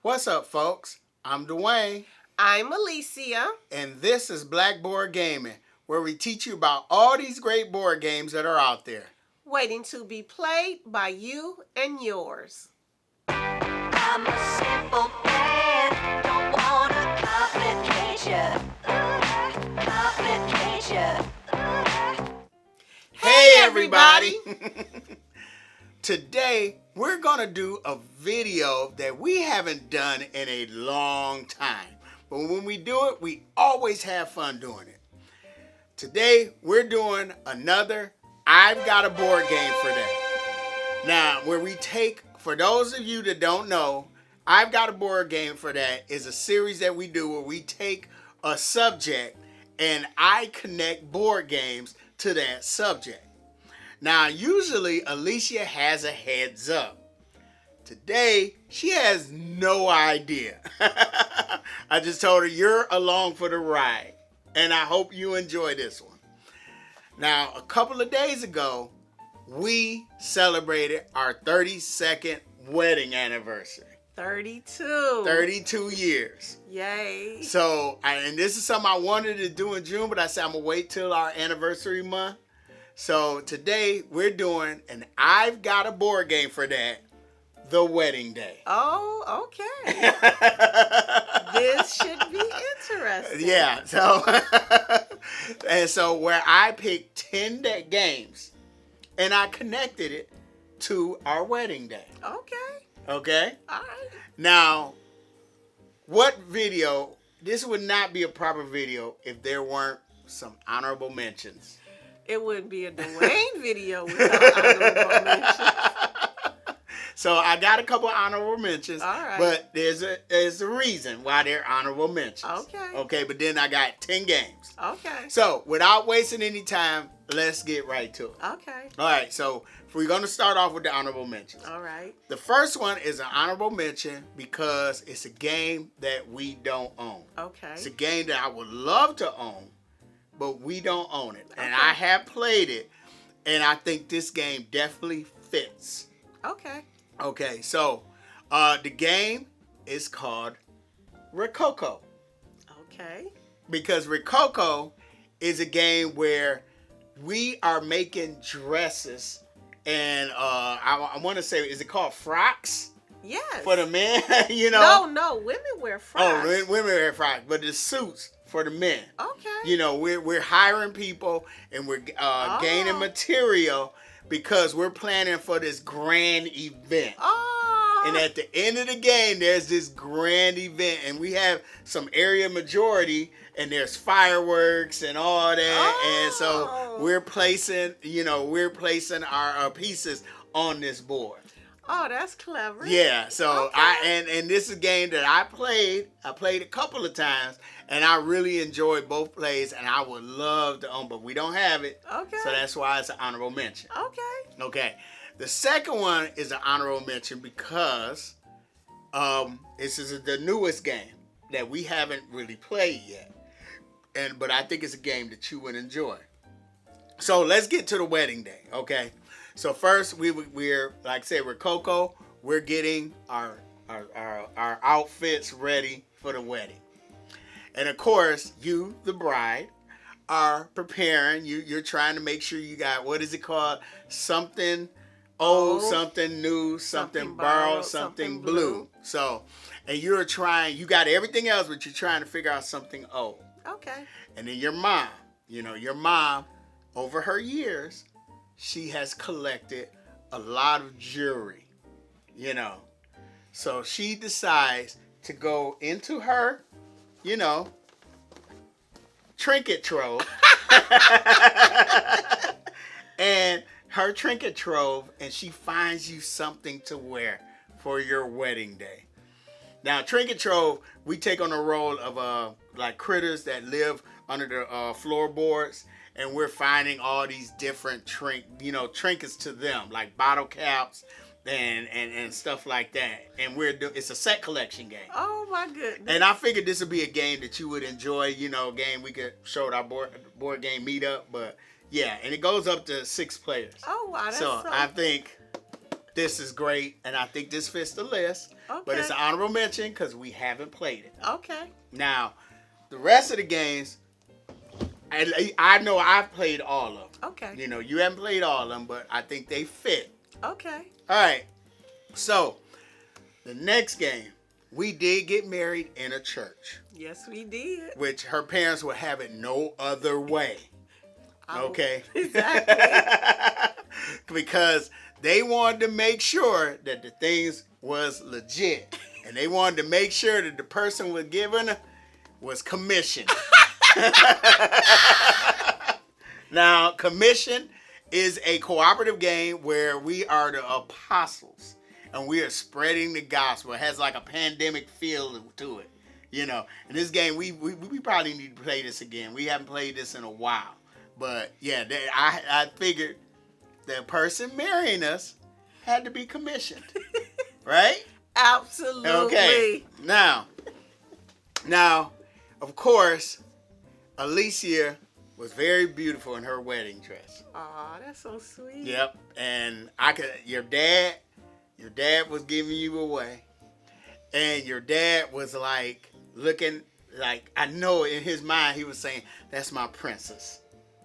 What's up, folks? I'm Dwayne. I'm Alicia. And this is Blackboard Gaming, where we teach you about all these great board games that are out there. Waiting to be played by you and yours. I'm a simple man, don't wanna complicate ya. Hey, everybody! Today, we're going to do a video that we haven't done in a long time. But when we do it, we always have fun doing it. Today, we're doing another I've Got a Board Game for That. Now, where we take, for those of you that don't know, I've Got a Board Game for That is a series that we do where we take a subject and I connect board games to that subject. Now, usually Alicia has a heads up. Today, she has no idea. I just told her you're along for the ride, and I hope you enjoy this one. Now, a couple of days ago, we celebrated our 32nd wedding anniversary. 32. 32 years. Yay. So, and this is something I wanted to do in June, but I said I'm going to wait till our anniversary month. So today we're doing an I've Got a Board Game for That, the wedding day. Oh, okay. This should be interesting. Yeah, so where I picked 10 games and I connected it to our wedding day. Okay? All right. Now, what video, this would not be a proper video if there weren't some honorable mentions. It wouldn't be a Dwayne video without honorable mentions. So I got a couple of honorable mentions, All right. but there's a reason why they're honorable mentions. Okay, but then I got 10 games. Okay. So without wasting any time, let's get right to it. Okay. All right, so we're going to start off with the honorable mentions. All right. The first one is an honorable mention because it's a game that we don't own. Okay. It's a game that I would love to own, but we don't own it. And I have played it, and I think this game definitely fits. Okay. Okay, so the game is called Rococo. Okay. Because Rococo is a game where we are making dresses, and I want to say, is it called frocks? Yes. For the men, you know? No, women wear frocks. Oh, women wear frocks, but the suits for the men. Okay. You know, we're hiring people and we're gaining material because we're planning for this grand event. Oh. And at the end of the game, there's this grand event, and we have some area majority, and there's fireworks and all that. Oh. And so we're placing our pieces on this board. Oh, that's clever. Yeah, so Okay. and this is a game that I played a couple of times, and I really enjoyed both plays, and I would love to own, but we don't have it. Okay. So that's why it's an honorable mention. Okay. Okay. The second one is an honorable mention because this is the newest game that we haven't really played yet. But I think it's a game that you would enjoy. So let's get to the wedding day, okay? So first, we're like I said, Rococo. We're getting our outfits ready for the wedding, and of course, you, the bride, are preparing. You're trying to make sure you got, what is it called? Something old, something new, something borrowed, something blue. So, and you got everything else, but you're trying to figure out something old. Okay. And then your mom, over her years, she has collected a lot of jewelry, So she decides to go into her, trinket trove. And her trinket trove, and she finds you something to wear for your wedding day. Now, trinket trove, we take on the role of like critters that live under the floorboards, and we're finding all these different trinkets to them, like bottle caps and stuff like that. And it's a set collection game. Oh my goodness! And I figured this would be a game that you would enjoy. A game we could show at our board game meetup. But yeah, and it goes up to 6 players. Oh wow! That's so I think this is great, and I think this fits the list. But it's an Okay. honorable mention because we haven't played it. Okay. Now, the rest of the games, I know I've played all of them. Okay. You know, you haven't played all of them, but I think they fit. Okay. All right. So, the next game, we did get married in a church, Yes, we did. which her parents would have it no other way. Oh, Okay. Exactly. Because they wanted to make sure that the things was legit. And they wanted to make sure that the person was given was commissioned. Now, commission is a cooperative game where we are the apostles and we are spreading the gospel. It has like a pandemic feel to it, you know. And this game, we probably need to play this again. We haven't played this in a while. But yeah, I figured the person marrying us had to be commissioned, right? Absolutely. Okay. Now, of course, Alicia was very beautiful in her wedding dress. Aw, that's so sweet. Yep. And your dad was giving you away. And your dad was like looking like, I know in his mind he was saying, that's my princess.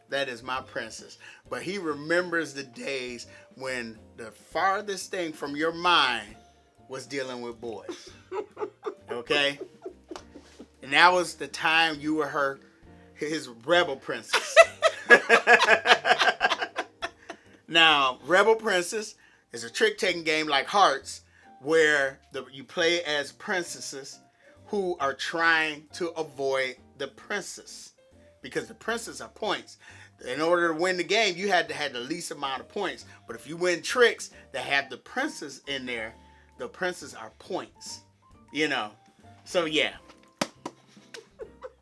That is my princess. But he remembers the days when the farthest thing from your mind was dealing with boys. Okay? And that was the time you were his rebel princess. Now, Rebel Princess is a trick-taking game like Hearts, where you play as princesses who are trying to avoid the princess. Because the princess are points. In order to win the game, you had to have the least amount of points. But if you win tricks that have the princess in there, the princess are points. You know. So, yeah.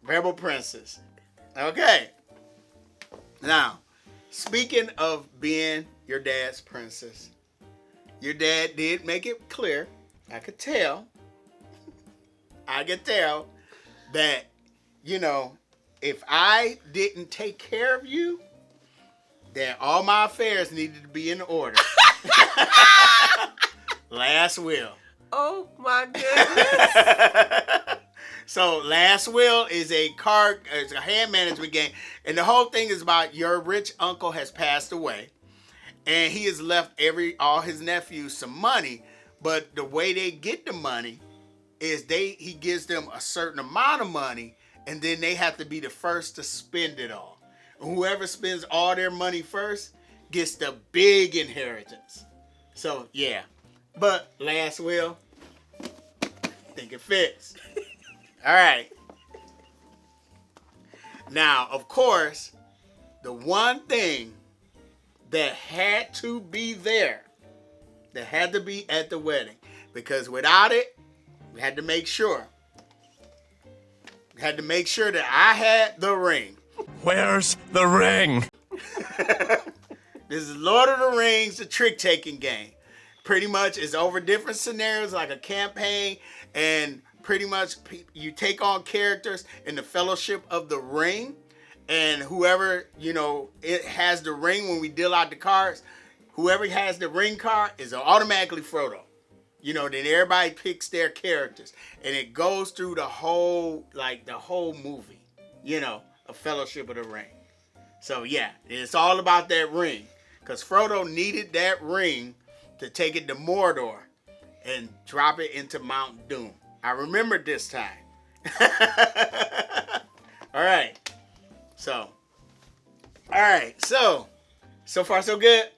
Rebel Princess. Okay. Now, speaking of being your dad's princess, your dad did make it clear, I could tell that, you know, if I didn't take care of you, then all my affairs needed to be in order. Last will. Oh my goodness. So Last Will is it's a hand management game, and the whole thing is about your rich uncle has passed away, and he has left all his nephews some money, but the way they get the money is he gives them a certain amount of money, and then they have to be the first to spend it all. And whoever spends all their money first gets the big inheritance. So yeah, but Last Will, I think it fits. All right. Now, of course, the one thing that had to be there, that had to be at the wedding, because without it, we had to make sure. We had to make sure that I had the ring. Where's the ring? This is Lord of the Rings, the trick-taking game. Pretty much it's over different scenarios like a campaign, and pretty much you take on characters in the Fellowship of the Ring, and whoever, you know, it has the ring when we deal out the cards, whoever has the ring card is automatically Frodo. You know, then everybody picks their characters, and it goes through the whole movie, you know, a Fellowship of the Ring. So yeah, it's all about that ring, because Frodo needed that ring to take it to Mordor and drop it into Mount Doom. I remember this time. All right. So far so good.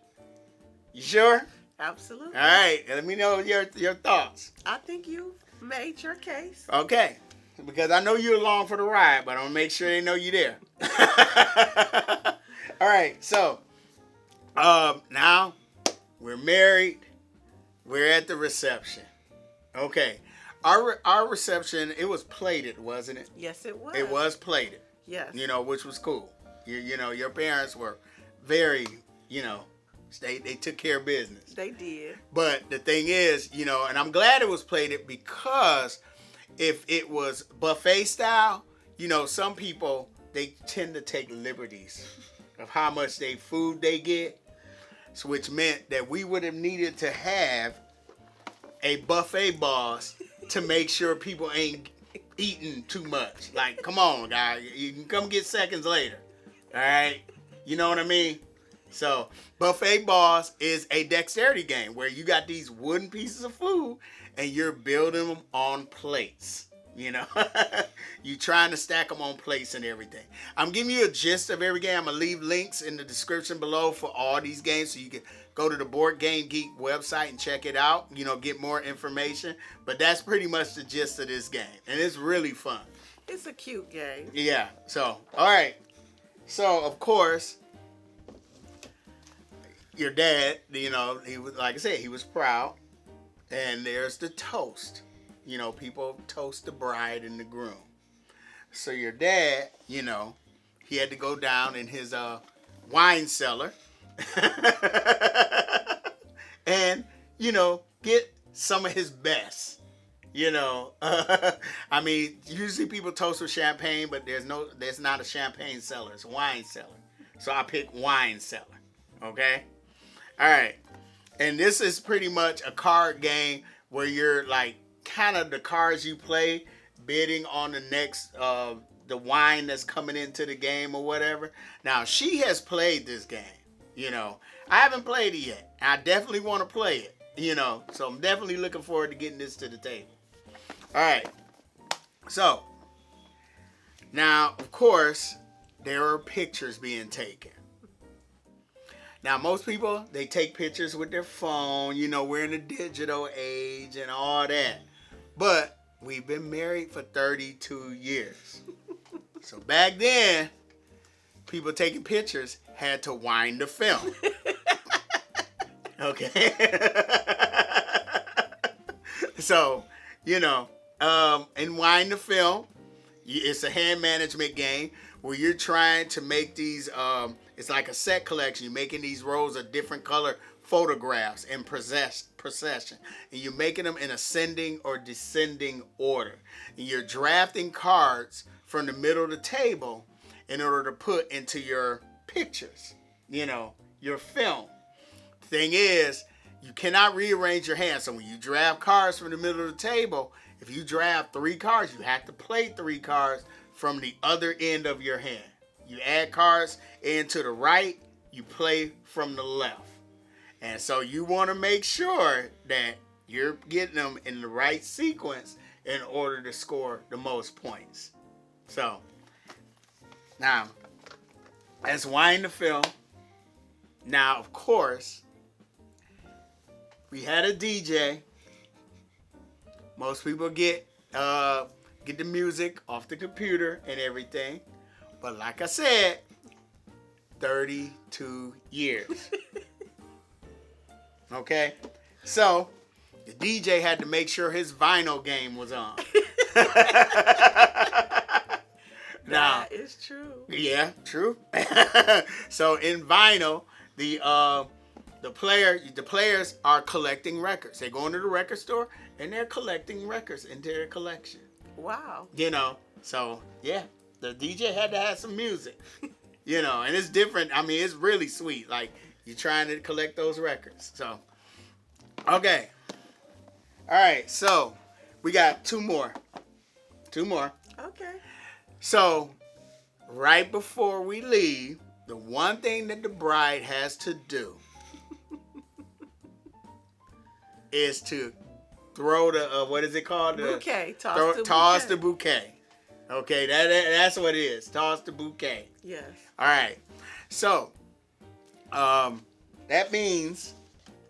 You sure? Absolutely. All right. Let me know your thoughts. I think you made your case. Okay. Because I know you're along for the ride, but I'm going to make sure they know you're there. All right. So, now we're married. We're at the reception. Okay. Our reception, it was plated, wasn't it? Yes, it was. It was plated. Yes. You know, which was cool. You know, your parents were very, you know, they took care of business. They did. But the thing is, you know, and I'm glad it was plated, because if it was buffet style, you know, some people, they tend to take liberties of how much food they get. which meant that we would have needed to have a buffet boss to make sure people ain't eating too much. Like, come on, guy, you can come get seconds later. All right, you know what I mean? So, buffet boss is a dexterity game where you got these wooden pieces of food and you're building them on plates. You know, you trying to stack them on plates and everything. I'm giving you a gist of every game. I'm going to leave links in the description below for all these games so you can go to the Board Game Geek website and check it out, you know, get more information. But that's pretty much the gist of this game. And it's really fun. It's a cute game. Yeah. So, all right. So, of course, your dad, you know, he was, like I said, he was proud. And there's the toast. You know, people toast the bride and the groom. So your dad, you know, he had to go down in his wine cellar and, you know, get some of his best. You know, I mean, usually people toast with champagne, but there's not a champagne cellar. It's a wine cellar. So I picked wine cellar. Okay? All right. And this is pretty much a card game where you're like, kind of the cards you play, bidding on the next, the wine that's coming into the game or whatever. Now, she has played this game, you know. I haven't played it yet. I definitely want to play it, you know. So I'm definitely looking forward to getting this to the table. All right. So, now, of course, there are pictures being taken. Now, most people, they take pictures with their phone. You know, we're in the digital age and all that. But we've been married for 32 years. So back then, people taking pictures had to wind the film. Okay? So, you know, in Wind the Film, it's a hand management game where you're trying to make these, it's like a set collection. You're making these rows of different color photographs in procession. And you're making them in ascending or descending order. And you're drafting cards from the middle of the table in order to put into your pictures, you know, your film. Thing is, you cannot rearrange your hand. So when you draft cards from the middle of the table, if you draft 3 cards, you have to play 3 cards from the other end of your hand. You add cards into the right, you play from the left. And so you want to make sure that you're getting them in the right sequence in order to score the most points. So, now, let's wind the film. Now, of course, we had a DJ. Most people get the music off the computer and everything. But like I said, 32 years. Okay? So, the DJ had to make sure his vinyl game was on. Now, That is true. yeah, true. So in vinyl, the players are collecting records. They go into the record store and they're collecting records into their collection. Wow. You know, so yeah, the DJ had to have some music. You know, and it's different. I mean, it's really sweet. Like, you're trying to collect those records. So, okay. All right, so we got 2 more. 2 more. Okay. So, right before we leave, the one thing that the bride has to do is to throw the, what is it called? Bouquet. Toss the bouquet. Okay, that's what it is. Toss the bouquet. Yes. All right. So, that means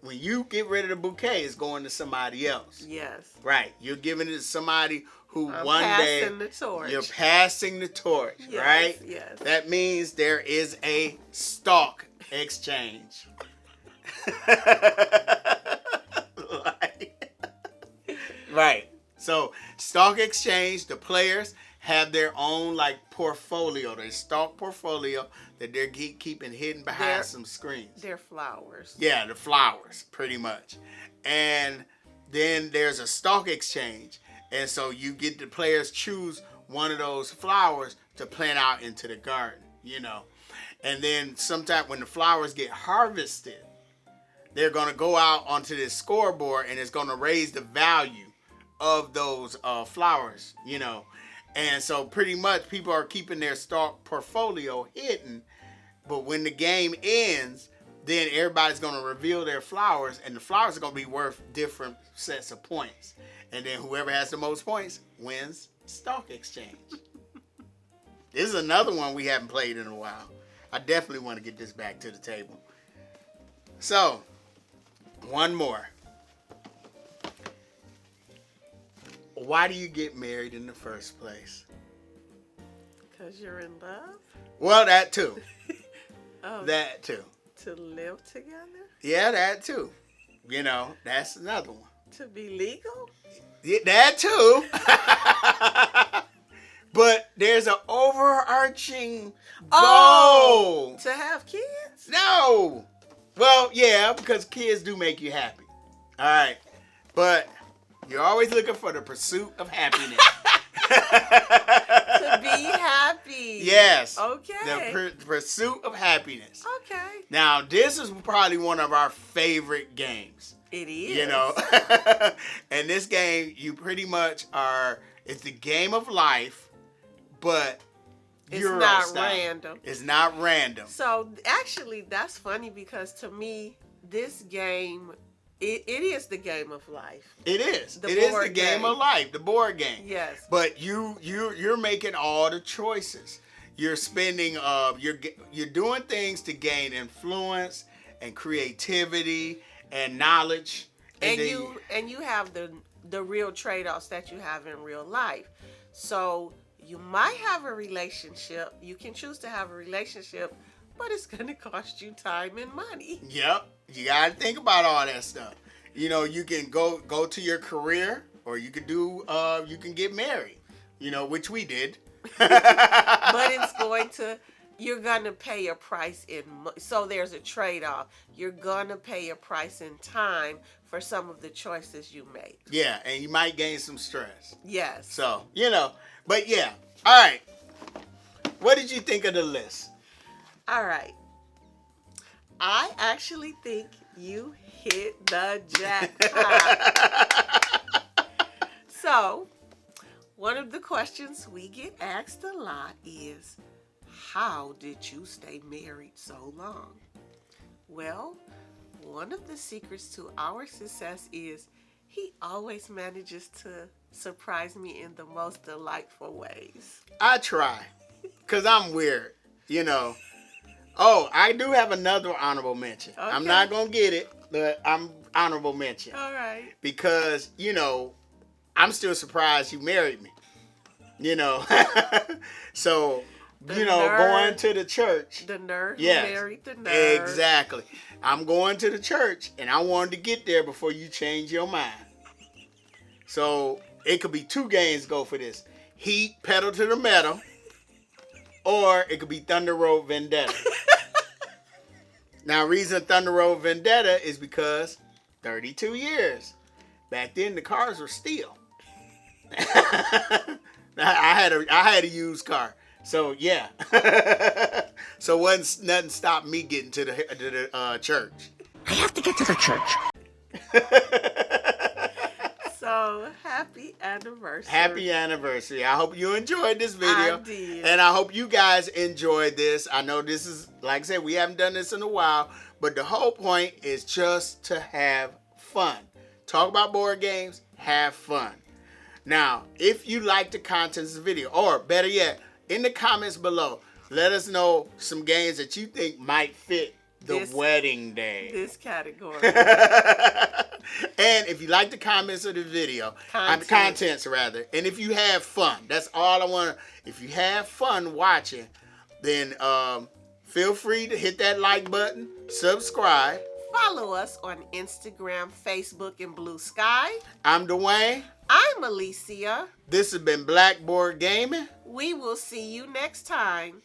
when you get rid of the bouquet, it's going to somebody else. Yes. Right. You're giving it to somebody who I'm one day passing the torch. you're passing the torch, Yes, right? yes. That means there is a stock exchange. Right. So, stock exchange, the players have their own like portfolio, their stock portfolio that they're keeping hidden behind some screens. They're flowers. Yeah, the flowers, pretty much. And then there's a stock exchange. And so you get the players choose one of those flowers to plant out into the garden, you know. And then sometime when the flowers get harvested, they're going to go out onto this scoreboard and it's going to raise the value of those flowers, you know. And so pretty much people are keeping their stock portfolio hidden. But when the game ends, then everybody's going to reveal their flowers, and the flowers are going to be worth different sets of points. And then whoever has the most points wins stock exchange. This is another one we haven't played in a while. I definitely want to get this back to the table. So, one more. Why do you get married in the first place? Because you're in love? Well, that too. Oh, That too. to live together? Yeah, that too. You know, that's another one. To be legal? Yeah, that too. But there's an overarching goal. To have kids? No. Well, yeah, because kids do make you happy. All right. But you're always looking for the pursuit of happiness. To be happy. Yes. Okay. The pursuit of happiness. Okay. Now, this is probably one of our favorite games. It is. You know, and this game, you pretty much are, it's the game of life, but It's Euro not style. random. It's not random. So, actually, that's funny because to me, this game, it is the game of life. It is. The It is the board game game. of life, the board game. Yes. But you're making all the choices. You're spending, you're doing things to gain influence and creativity and knowledge. And then you have the real trade-offs that you have in real life. So you might have a relationship. You can choose to have a relationship, but it's going to cost you time and money. Yep. You got to think about all that stuff. You know, you can go to your career, or you could do, you can get married, you know, which we did. But you're going to pay a price so there's a trade-off. You're going to pay a price in time for some of the choices you make. Yeah, and you might gain some stress. Yes. So, you know, but yeah. All right. What did you think of the list? All right. I actually think you hit the jackpot. So, one of the questions we get asked a lot is, how did you stay married so long? Well, one of the secrets to our success is he always manages to surprise me in the most delightful ways. I try, because I'm weird, you know. Oh, I do have another honorable mention. Okay. I'm not going to get it, but I'm honorable mention. All right. Because, you know, I'm still surprised you married me. You know. So, The you know, nerd. going to the church. The nerd who Yes, married the nerd. exactly. I'm going to the church, and I wanted to get there before you change your mind. So, it could be two games go for this. Heat, Pedal to the Metal, or it could be Thunder Road Vendetta. Now, reason Thunder Road Vendetta is because 32 years. Back then, the cars were steel. I had a used car. So, yeah. So, nothing stopped me getting to the church. I have to get to the church. So, happy anniversary. Happy anniversary. I hope you enjoyed this video. I did. And I hope you guys enjoyed this. I know this is, like I said, we haven't done this in a while, but the whole point is just to have fun. Talk about board games, have fun. Now, if you like the content of the video, or better yet, in the comments below, let us know some games that you think might fit the wedding day. This category. And if you like the comments of the video, contents rather, and if you have fun, that's all I want to, if you have fun watching, then feel free to hit that like button, subscribe. Follow us on Instagram, Facebook, and Blue Sky. I'm Dwayne. I'm Alicia. This has been Blackboard Gaming. We will see you next time.